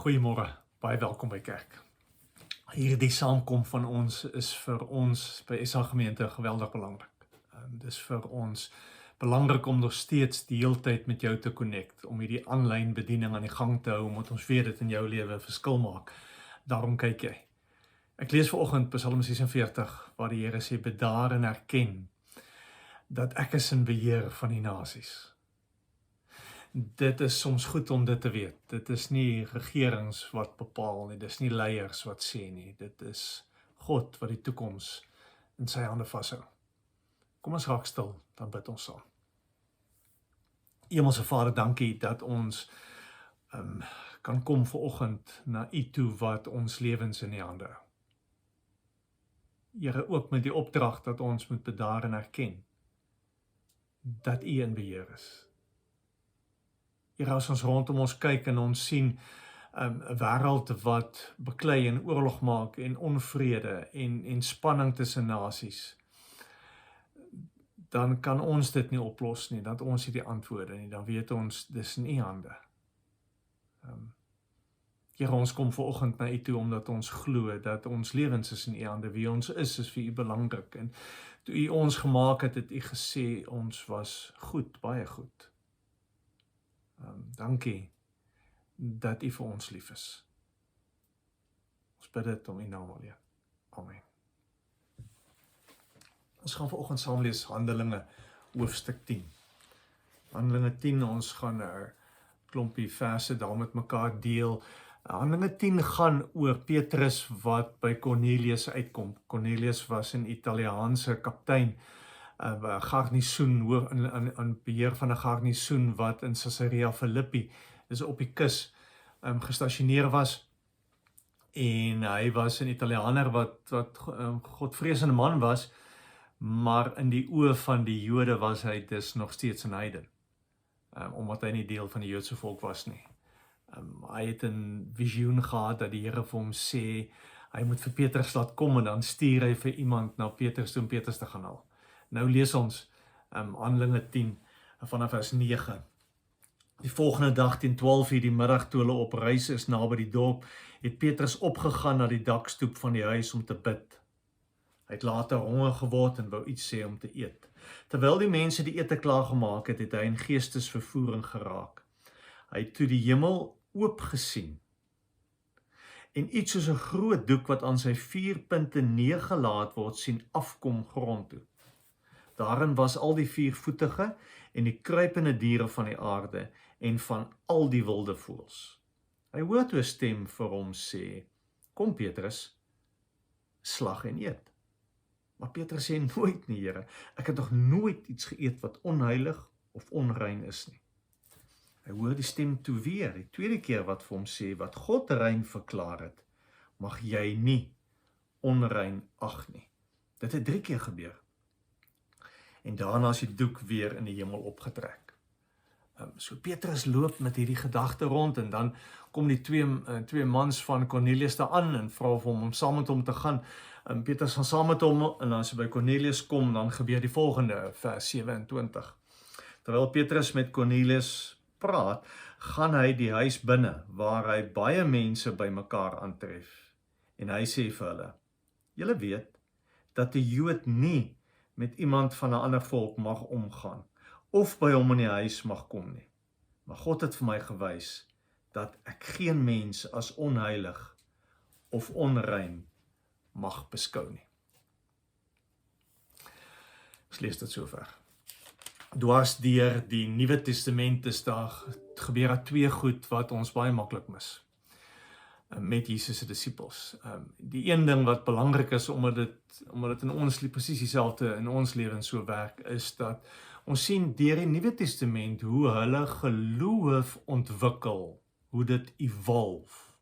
Goeiemôre, baie welkom by kerk. Hierdie saamkom van ons is vir ons by SA Gemeente geweldig belangrik. Dis vir ons belangrik om nog steeds die hele tyd met jou te connect, om hierdie aanlyn bediening aan die gang te hou, omdat ons weet dit in jou lewe 'n verskil maak. Daarom kyk jy. Ek lees vanoggend Psalm 46, waar die Here sê, bedaar en erken dat ek is in beheer van die nasies. Dit is soms goed om dit te weet. Dit is nie regerings wat bepaal nie, dit is nie leiers wat sê nie, dit is God wat die toekoms in sy hande vashou. Kom ons raak stil, dan bid ons saam. Hemelse Vader, dankie dat ons kan kom vanoggend na U toe wat ons lewens in die hande hou. Here, ook met die opdrag dat ons moet bedaar en erken dat U in beheer is. Here, as ons rondom ons kyk en ons sien 'n wêreld wat beklei en oorlog maak en onvrede en spanning tussen nasies, dan kan ons dit nie oplos nie, dat ons nie die antwoorde nie, dan weet ons dis in U hande. Here, ons kom vanoggend na U toe omdat ons glo dat ons lewens is in U hande, wie ons is vir U belangrik. En toe U ons gemaak het, het U gesê ons was goed, baie goed. Dankie dat U vir ons lief is. Ons bid dit om U naam alleen. Amen. Ons gaan vanoggend saam lees Handelinge hoofstuk 10. Handelinge 10, ons gaan 'n klompie verse daar met mekaar deel. Handelinge 10 gaan oor Petrus wat by Cornelius uitkom. Cornelius was 'n Italiaanse kaptein, garnisoen, in beheer van 'n garnisoen wat in Caesarea Philippi, dis op die kus, gestasioneer was. En hy was 'n Italianer wat godvreesende man was, maar in die oë van die Jode was hy dus nog steeds 'n heiden, omdat hy nie deel van die Joodse volk was nie. Hy het 'n visioen gehad dat die Here vir hom sê, hy moet vir Petrus laat kom en dan stuur hy vir iemand na Petrus toe om Petrus te gaan haal. Nou lees ons Handelinge 10 vanaf vers 9. Die volgende dag teen 12:00 die middag toe hulle op reis is naby die dorp, het Petrus opgegaan na die dakstoep van die huis om te bid. Hy het later honger geword en wou iets sê om te eet. Terwyl die mense die ete klaargemaak het, het hy in geestesvervoering geraak. Hy het toe die hemel oop gesien en iets soos 'n groot doek wat aan sy 4 punte neergelaat word sien afkom grond toe. Daarin was al die 4-voetige en die kruipende diere van die aarde en van al die wilde voëls. Hy hoor toe 'n stem vir hom sê, kom Petrus, slag en eet. Maar Petrus sê, nooit nie, Here, ek het nog nooit iets geëet wat onheilig of onrein is nie. Hy hoor die stem toe weer, die tweede keer wat vir hom sê, wat God rein verklaar het, mag jy nie onrein ag nie. Dit het 3 keer gebeur. En daarna is die doek weer in die hemel opgetrek. So Petrus loop met hierdie gedagte rond en dan kom die twee mans van Cornelius daar aan en vra vir hom om saam met hom te gaan. Petrus gaan saam met hom en as hy by Cornelius kom, dan gebeur die volgende, vers 27. Terwyl Petrus met Cornelius praat, gaan hy die huis binne waar hy baie mense by mekaar aantref. En hy sê vir hulle, julle weet dat die Jood nie met iemand van 'n ander volk mag omgaan, of by hom in die huis mag kom nie. Maar God het vir my gewys, dat ek geen mens as onheilig of onrein mag beskou nie. Ons lees dit sover. Dwars deur die Nuwe Testament is gebeur daar 2 goed wat ons baie maklik mis met Jesus se disippels. Die een ding wat belangrik is, omdat dit in ons presies dieselfde in ons lewens so werk, is dat ons sien deur die Nuwe Testament hoe hulle geloof ontwikkel, hoe dit evolve.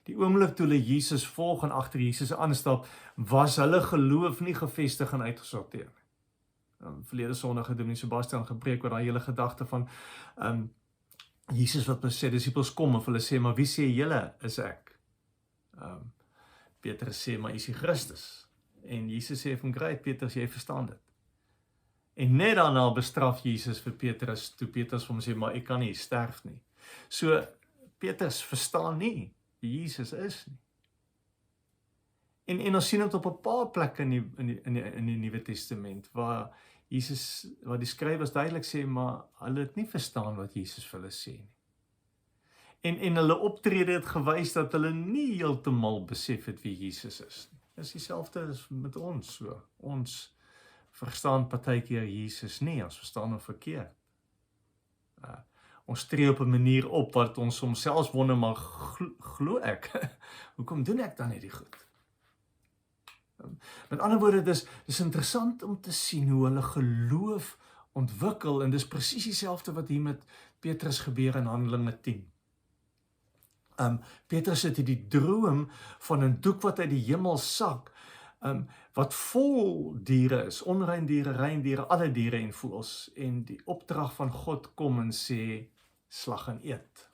Die oomblik toe hulle Jesus volg en agter Jesus aanstap, was hulle geloof nie gevestig en uitgesorteer nie. Verlede Sondag het Dominee Sebastian gepreek oor daai hele gedagte van Jesus wat sê, disippels kom, of hulle sê, maar wie sê julle is ek? Petrus sê, maar is die Christus. En Jesus sê van, great Petrus, jy verstaan dit. En net daarna bestraf Jesus vir Petrus, toe Petrus vir hom sê, maar ek kan nie sterf nie. So, Petrus verstaan nie wie Jesus is nie. En ons sien dit op 'n paar plekke in die Nuwe Testament, waar die skrywers duidelik sê, maar hulle het nie verstaan wat Jesus vir hulle sê nie. En hulle optrede het gewys dat hulle nie heeltemal besef het wie Jesus is nie. Dis dieselfde as met ons so. Ons verstaan partykeer Jesus nie, ons verstaan hom verkeerd. Ons tree op 'n manier op wat ons homself wonder, maar glo ek? Hoekom doen ek dan hierdie goed? Met ander woorde, dis interessant om te sien hoe hulle geloof ontwikkel, en dis presies dieselfde wat hier met Petrus gebeur in Handelinge 10. Petrus het hierdie droom van 'n doek wat uit die hemel sak, wat vol diere is, onrein diere, rein diere, alle diere en voëls, en die opdrag van God kom en sê, slag en eet.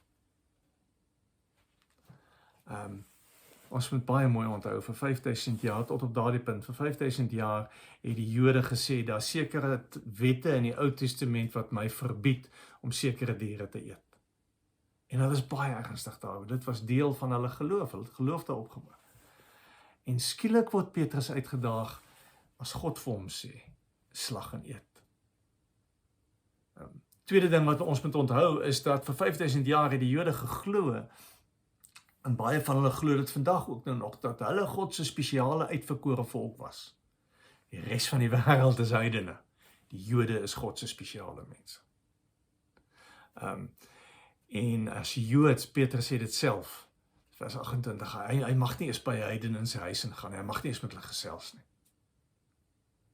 Ons moet baie mooi onthou, vir 5000 jaar, tot op daardie punt, vir 5000 jaar het die Jode gesê, daar sekere wette in die Ou Testament wat my verbied om sekere diere te eet. En hulle is baie ernstig daaroor, dit was deel van hulle geloof daarop gebou. En skielik word Petrus uitgedaag, as God vir hom sê, slag en eet. Tweede ding wat ons moet onthou, is dat vir 5000 jaar het die Jode geglo, en baie van hulle glo dit vandag ook nou nog, dat hulle God se spesiale uitverkore volk was. Die res van die wêreld is heidene. Die Jode is God se spesiale mense. En as Joods, Petrus sê dit self, vers 28, hy mag nie eens by 'n heiden in sy huis ingaan, hy mag nie eens met hulle gesels nie.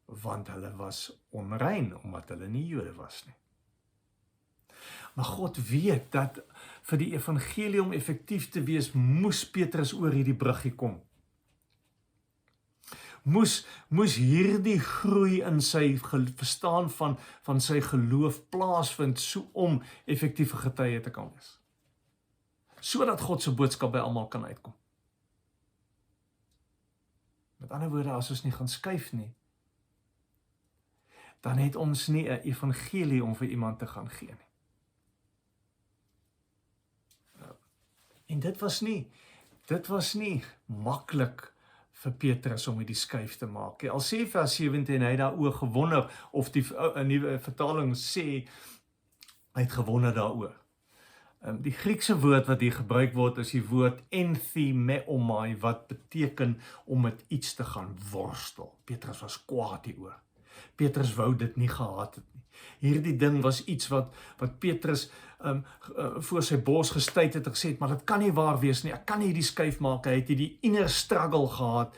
Want hulle was onrein, omdat hulle nie Jode was nie. Maar God weet dat vir die evangelie om effektief te wees, moes Petrus oor hierdie bruggie kom. Moes hierdie groei in sy verstaan van sy geloof plaasvind, so om effektiewe getuie te kan wees. Sodat God se boodskap by almal kan uitkom. Met ander woorde, as ons nie gaan skuif nie, dan het ons nie 'n evangelie om vir iemand te gaan gee nie. En dit was nie maklik vir Petrus om die skuif te maak. Al sê vers 17, hy het daaroor gewonder, of die nuwe vertaling sê, hy het gewonder daaroor. Die Griekse woord wat hier gebruik word, is die woord enthymomai, wat beteken om met iets te gaan worstel. Petrus was kwaad hieroor. Petrus wou dit nie gehad het nie. Hierdie ding was iets wat Petrus voor sy bors gestuit het en gesê het, maar dit kan nie waar wees nie, ek kan nie die skuif maak. Hy het die inner struggle gehad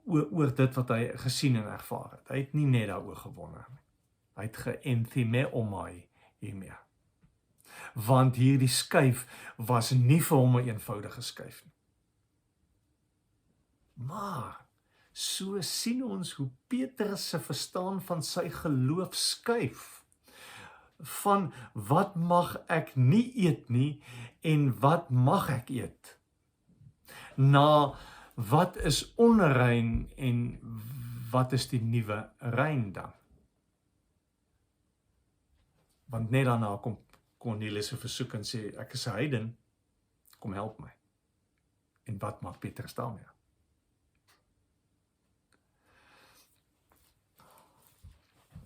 oor dit wat hy gesien en ervaar het. Hy het nie net daaroor gewonder nie. Hy het geenthymomai hiermee. Want hierdie skuif was nie vir hom 'n eenvoudige skuif nie. Maar so sien ons hoe Petrus se verstaan van sy geloof skuif. Van wat mag ek nie eet nie, en wat mag ek eet? Na wat is onrein en wat is die nuwe rein dan? Want net daarna kom Cornelius se versoek en sê, ek is 'n heiden, kom help my. En wat maak Petrus daarmee?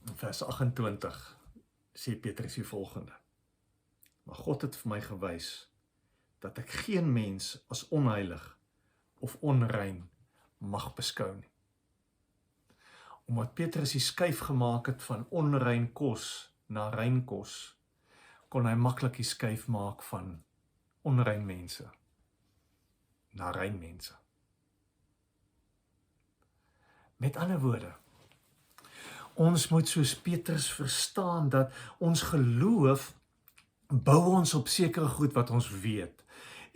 In vers 28 sê Petrus die volgende: maar God het vir my gewys dat ek geen mens as onheilig of onrein mag beskou nie. Omdat Petrus die skuif gemaak het van onrein kos na rein kos, kon hy maklik die skuif maak van onrein mense na rein mense. Met ander woorde, ons moet soos Petrus verstaan dat ons geloof bou ons op sekere goed wat ons weet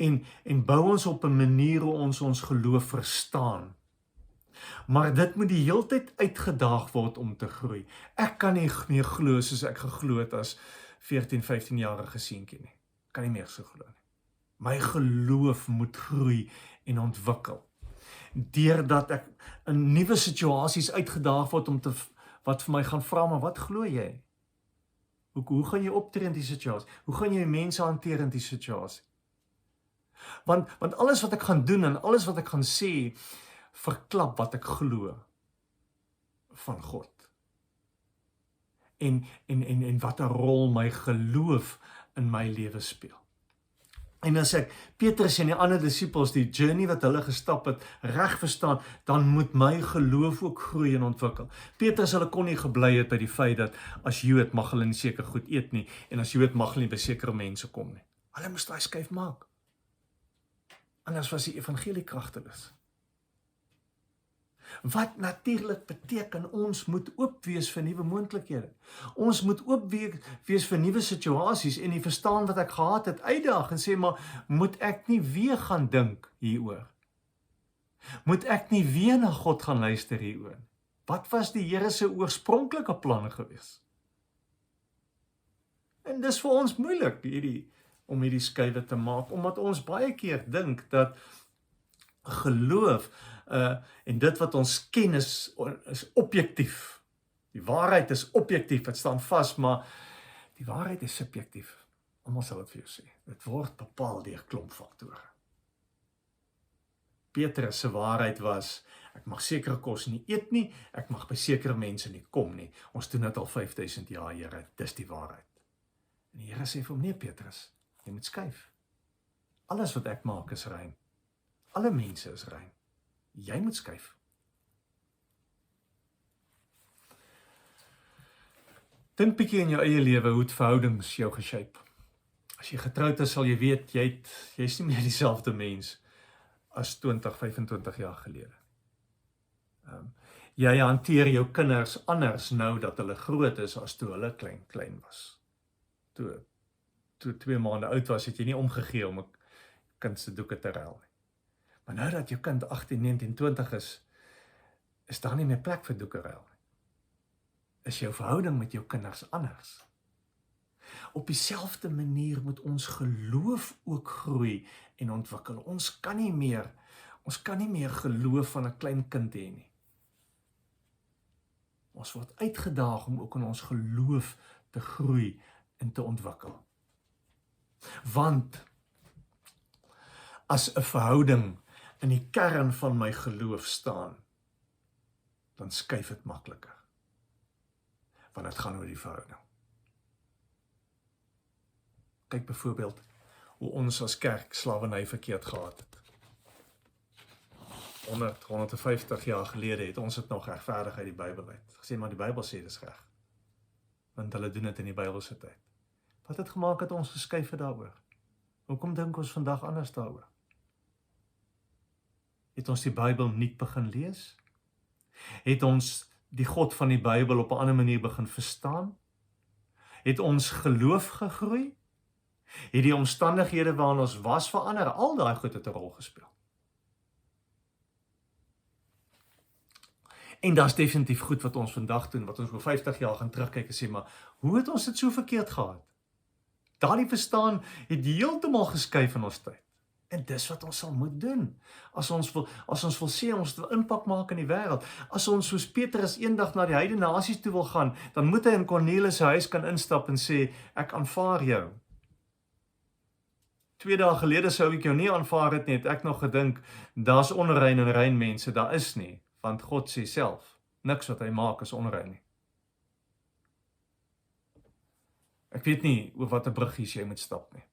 en bou ons op 'n manier hoe ons geloof verstaan. Maar dit moet die heeltyd uitgedaag word om te groei. Ek kan nie meer glo soos ek geglo het as 14, 15-jarige seentjie nie. Kan nie meer so glo nie. My geloof moet groei en ontwikkel. Deurdat ek in nuwe situasies uitgedaag word om wat vir my gaan vra, maar wat glo jy? Hoe gaan jy optree in die situasie? Hoe gaan jy mense hanteer in die situasie? Want alles wat ek gaan doen en alles wat ek gaan sê, verklap wat ek glo van God. En wat 'n rol my geloof in my lewe speel. En as ek Petrus en die ander disippels die journey wat hulle gestap het reg verstaan, dan moet my geloof ook groei en ontwikkel. Petrus, hulle kon nie gebly het by die feit dat as Jood mag hulle nie seker goed eet nie, en as Jood mag hulle nie by sekere mense kom nie. Hulle moes daai skuif maak. Anders was die evangelie kragteloos. Wat natuurlik beteken ons moet oop wees vir nuwe moontlikhede. Ons moet oop wees vir nuwe situasies en die verstaan wat ek gehad het uitdaag en sê, maar moet ek nie weer gaan dink hieroor? Moet ek nie weer na God gaan luister hieroor? Wat was die Here se oorspronklike planne gewees? En dis vir ons moeilik om hierdie skuiwe te maak, omdat ons baie keer dink dat geloof en dit wat ons ken is objektief. Die waarheid is objektief, dit staan vas, maar die waarheid is subjektief. Almal sal dit vir jou sê. Dit word bepaal deur klomp faktore. Petrus se waarheid was, ek mag sekere kos nie eet nie, ek mag by sekere mense nie kom nie. Ons doen dit al 5000 jaar, Here, dis die waarheid. En die Here sê vir hom, nee Petrus, jy moet skuif. Alles wat ek maak is rein. Alle mense is rein. Jy moet skuif. Dink bietjie in jou eie lewe hoe het verhoudings jou geshape. As jy getroud is, sal jy weet, jy's nie meer dieselfde mens as 20, 25 jaar gelede. Jy hanteer jou kinders anders nou dat hulle groot is as toe hulle klein was. Toe 2 maande oud was, het jy nie omgegee om 'n kind se doeke te ruil nie. Maar nou dat jou kind 18, 19, 20 is daar nie meer plek vir doeke ruil nie. Is jou verhouding met jou kinders anders. Op dieselfde manier moet ons geloof ook groei en ontwikkel. Ons kan nie meer geloof van 'n klein kind hê nie. Ons word uitgedaag om ook in ons geloof te groei en te ontwikkel. Want as 'n verhouding in die kern van my geloof staan, dan skuif dit makliker. Want dit gaan oor die verhouding. Kyk byvoorbeeld hoe ons as kerk slawerny verkeerd gehad het. 150 jaar gelede het ons dit nog regverdig uit die Bybel uit. Gesê, maar die Bybel sê dis reg. Want hulle doen dit in die Bybelse tyd. Wat het gemaak dat ons geskuif het daaroor? Hoekom dink ons vandag anders daaroor? Het ons die Bybel nie begin lees? Het ons die God van die Bybel op 'n ander manier begin verstaan? Het ons geloof gegroei? Het die omstandighede waarin ons was verander? Al daai goed het 'n rol gespeel. En daar's definitief goed wat ons vandag doen, wat ons oor 50 jaar gaan terugkyk en sê, maar hoe het ons dit so verkeerd gehad? Daardie verstaan het heeltemal geskuif in ons tyd. En dis wat ons sal moet doen. As ons wil sê, ons wil impak maak in die wêreld. As ons soos Petrus eendag na die heidene nasies toe wil gaan, dan moet hy in Kornelius se huis kan instap en sê, ek aanvaar jou. 2 dae gelede sou ek jou nie aanvaar het nie, het ek nog gedink, daar's onrein en rein mense, daar is nie, want God sê self, niks wat hy maak is onrein nie. Ek weet nie oor watter bruggies jy moet stap nie.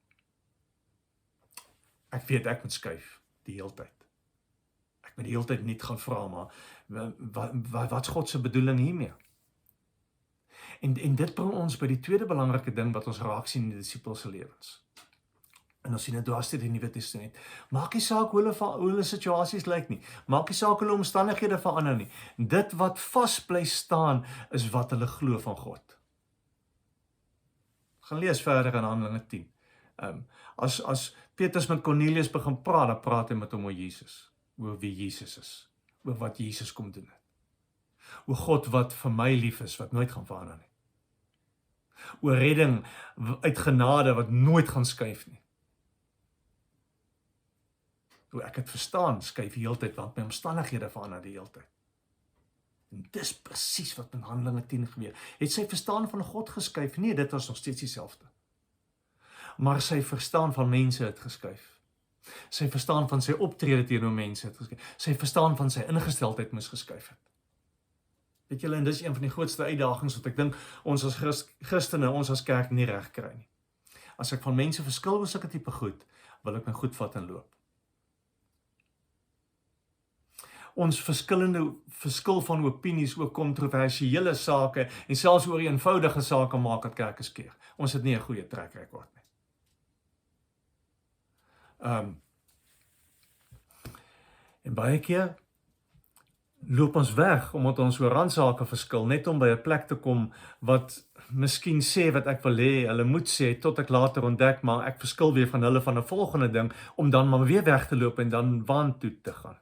Ek weet ek moet skuif die hele tyd. Ek moet die hele tyd niet gaan vra, maar wat's God se bedoeling hiermee? En dit bring ons by die tweede belangrike ding wat ons raak sien in die disippels se lewens. En ons sien dit dwars deur die Nuwe Testament. Maak nie saak hoe hulle situasies lyk nie. Maak nie saak hoe hulle omstandighede verander nie. Dit wat vas bly staan is wat hulle glo van God. Gaan lees verder in Handelinge 10. As Petrus met Kornelius begin praat, dan praat hy met hom oor Jesus, oor wie Jesus is, oor wat Jesus kom doen het. Oor God wat vir my lief is, wat nooit gaan verander nie. Oor redding uit genade wat nooit gaan skuif nie. Hoe ek het verstaan, skuif die hele tyd, want my omstandighede verander die hele tyd. En dis presies wat in Handelinge 10 gebeur. Het sy verstaan van God geskuif? Nee, dit was nog steeds dieselfde. Maar sy verstaan van mense het geskuif. Sy verstaan van sy optrede teenoor mense het geskuif. Sy verstaan van sy ingesteldheid moes geskuif het. Weet julle, en dis een van die grootste uitdagings wat ek dink ons as Christene, ons as kerk nie reg kry nie. As ek van mense verskil oor sulke tipe goed, wil ek my goed vat en loop. Ons verskil van opinies oor kontroversiële sake en selfs oor eenvoudige sake maak dat kerke skeer. Ons het nie 'n goeie trek rekord nie. En baie keer loop ons weg omdat ons oor randsake verskil, net om by 'n plek te kom wat miskien sê wat ek wil hê, hulle moet sê, tot ek later ontdek, maar ek verskil weer van hulle van 'n volgende ding, om dan maar weer weg te loop en dan waantoe te gaan.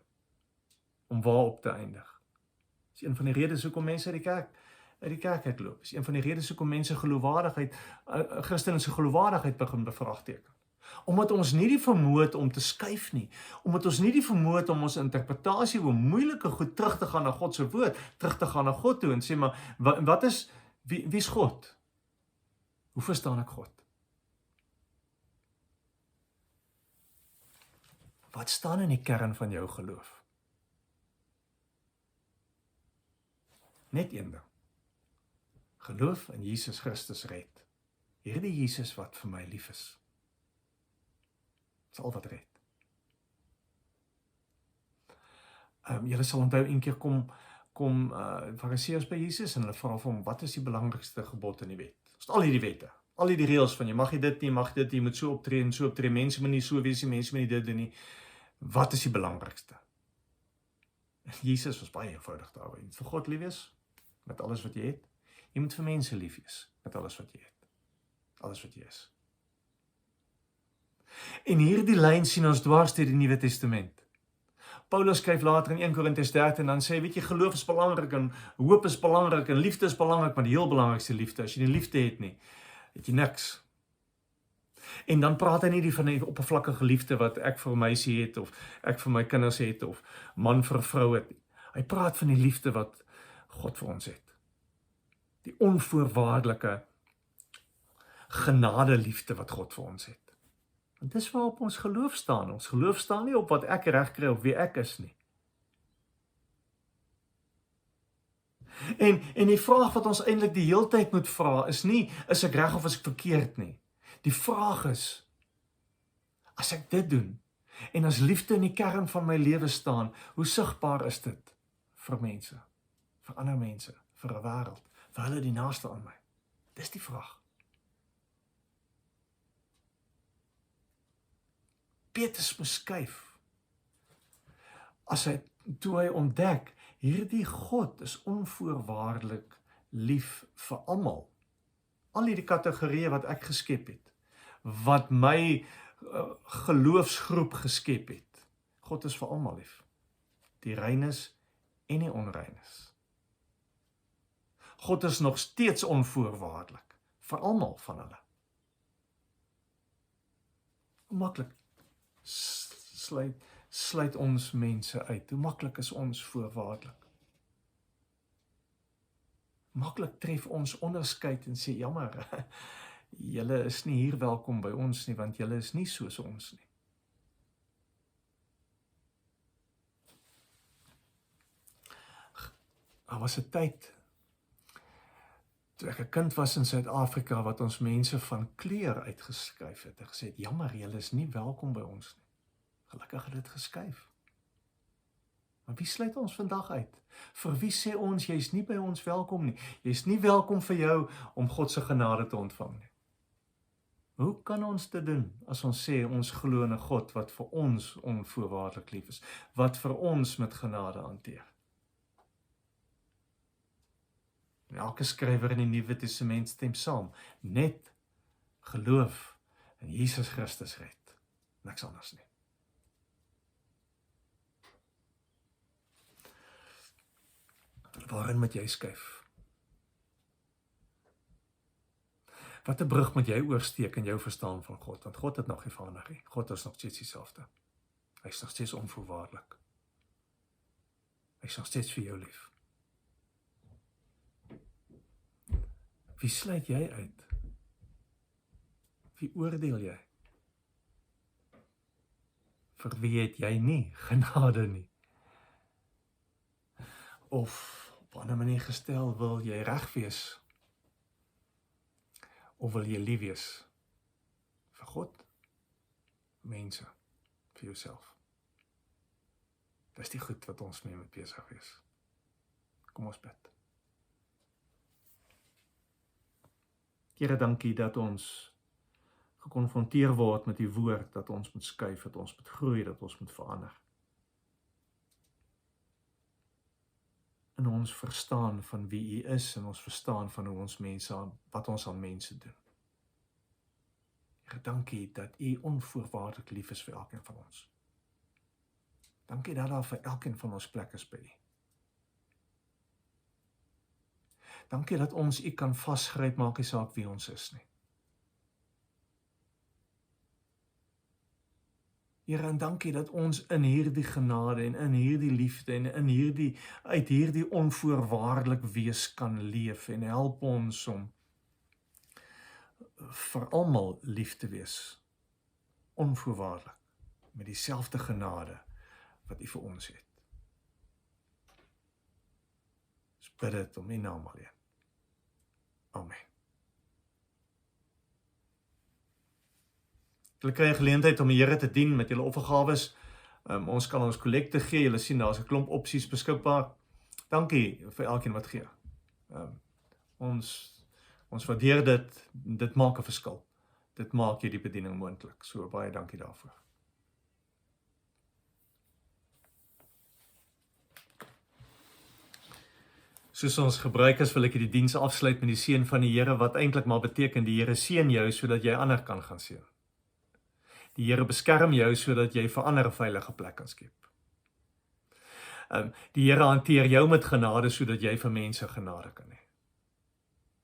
Om waarop te eindig. Dis een van die redes hoekom mense uit die kerk uitloop. Dis een van die redes hoekom mense geloofwaardigheid, Christene se geloofwaardigheid begin bevraagteken. Omdat ons nie die vermoë het om te skuif nie. Omdat ons nie die vermoë het om ons interpretasie oor moeilike goed terug te gaan na God se woord, terug te gaan na God toe en sê, maar wie is God? Hoe verstaan ek God? Wat staan in die kern van jou geloof? Net een ding. Geloof in Jesus Christus red. Hierdie Jesus wat vir my lief is. Dis al wat red. Julle sal onthou een keer kom Fariseërs by Jesus en hulle vra vir hom, wat is die belangrikste gebod in die wet? Dis al hierdie wette, al hierdie reëls van jy mag dit nie, mag dit, jy moet so optree en so optree, mense moet nie so wees nie, mense moet nie dit doen nie. Wat is die belangrikste? En Jesus was baie eenvoudig daaroor. Jy moet vir God lief wees met alles wat jy het. Jy moet vir mense lief wees met alles wat jy het. Alles wat jy is. En hierdie lyn sien ons dwars deur die Nuwe Testament. Paulus skryf later in 1 Korintiërs 13 en dan sê, weet jy, geloof is belangrik en hoop is belangrik en liefde is belangrik, maar die heel belangrikste liefde, as jy nie liefde het nie, het jy niks. En dan praat hy nie van die oppervlakkige liefde wat ek vir my meisie het, of ek vir my kinders het, of man vir vrou het. Hy praat van die liefde wat God vir ons het. Die onvoorwaardelike genade liefde wat God vir ons het. En dis waarop ons geloof staan. Ons geloof staan nie op wat ek reg kry of wie ek is nie. En die vraag wat ons eintlik die heeltyd moet vra is nie, is ek reg of is ek verkeerd nie. Die vraag is, as ek dit doen, en as liefde in die kern van my lewe staan, hoe sigbaar is dit vir mense, vir ander mense, vir 'n wêreld, vir hulle die naaste aan my? Dis die vraag. Petrus moes skuif. Toe hy ontdek, hierdie God is onvoorwaardelik lief vir almal. Al hierdie kategorieë wat ek geskep het, wat my geloofsgroep geskep het. God is vir almal lief. Die reines en die onreines. God is nog steeds onvoorwaardelik vir almal van hulle. Hoe maklik sluit ons mense uit. Hoe maklik is ons voorwaardelik. Maklik tref ons onderskeid en sê, jammer, julle is nie hier welkom by ons nie, want julle is nie soos ons nie. Daar was 'n tyd, toe ek 'n kind was in Suid-Afrika, wat ons mense van kleur uitgeskuif het, en gesê het, jammer, julle is nie welkom by ons nie. Gelukkig het dit geskuif. Maar wie sluit ons vandag uit? Vir wie sê ons, jy is nie by ons welkom nie? Jy is nie welkom vir jou om God se genade te ontvang nie. Hoe kan ons dit doen as ons sê ons glo in 'n God wat vir ons onvoorwaardelik lief is, wat vir ons met genade hanteer? En elke skrywer in die Nuwe Testament stem saam, net geloof in Jesus Christus red, niks anders nie. Waarin moet jy skuif? Wat 'n brug moet jy oorsteek in jou verstaan van God? Want God het nog nie verander nie. God is nog steeds dieselfde. Hy is nog steeds onvoorwaardelik. Hy is nog steeds vir jou lief. Wie sluit jy uit? Wie oordeel jy? Vir wie het jy nie genade nie? Of op 'n ander manier gestel, wil jy reg wees? Of wil jy lief wees? Vir God? Mense? Vir jouself? Dis die goed wat ons mee moet besig wees. Kom ons bid. Here, dankie dat ons gekonfronteer word met die woord, dat ons moet skuif, dat ons moet groei, dat ons moet verander. En ons verstaan van wie U is, en ons verstaan van hoe ons mense, wat ons aan mense doen. Here, dankie dat U onvoorwaardelik lief is vir elkeen van ons. Dankie dat daar vir elkeen van ons plek is by U. Dankie dat ons U kan vasgryp, maak nie saak wie ons is nie. Here, en dankie dat ons in hierdie genade en in hierdie liefde en uit hierdie onvoorwaardelik wees kan leef, en help ons om vir almal lief te wees, onvoorwaardelik, met dieselfde genade wat U vir ons het. Ons bid dit om U naam alleen. Amen. Julle kry 'n geleentheid om die Here te dien met julle offergawes. Ons kan ons kollekte gee. Julle sien, daar's 'n klomp opsies beskikbaar. Dankie vir elkeen wat gee. Ons waardeer dit. Dit maak 'n verskil. Dit maak hierdie bediening moontlik. So baie dankie daarvoor. Soos ons gebruik is, wil ek die diens afsluit met die seën van die Here, wat eintlik maar beteken, die Here seën jou, sodat jy ander kan gaan seën. Die Here beskerm jou, sodat jy vir ander 'n veilige plek kan skep. Die Here hanteer jou met genade, sodat jy vir mense genade kan hê.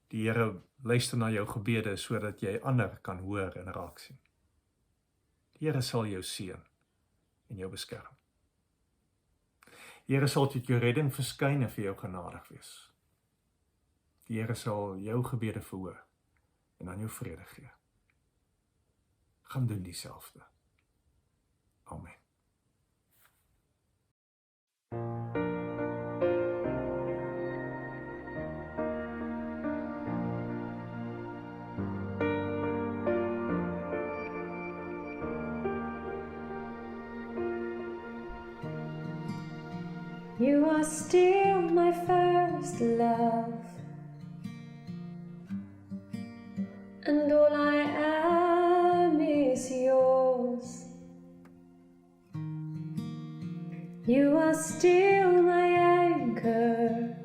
Die Here luister na jou gebede, sodat jy ander kan hoor en raak sien. Die Here sal jou seën en jou beskerm. Die Here sal tot jou redding verskyn en vir jou genadig wees. Die Here sal jou gebede verhoor en aan jou vrede gee. Gaan doen dieselfde. Amen. You are still my first love, and all I am is yours. You are still my anchor,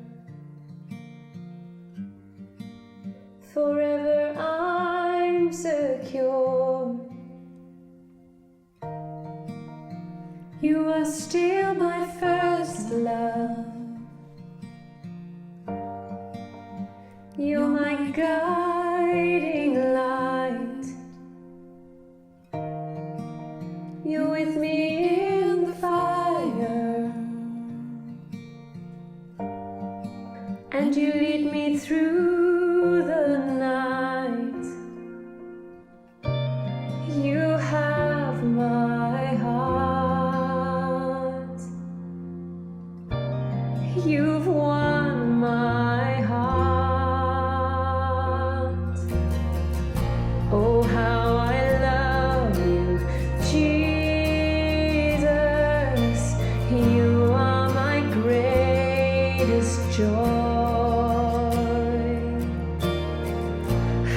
forever I'm secure. You are still my first love. You're my guiding light. You're with me in the fire, and you lead me through the night. You have my heart. You've won my heart. Oh, how I love you, Jesus. You are my greatest joy.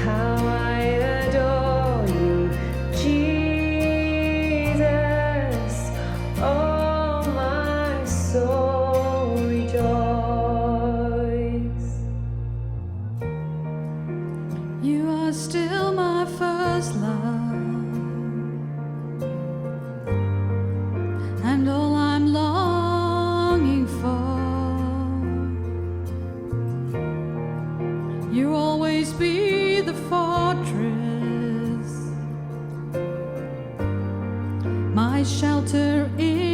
How I adore you, Jesus. Oh, my soul rejoice. You are still my first love, and all I'm longing for. You always be the fortress, my shelter in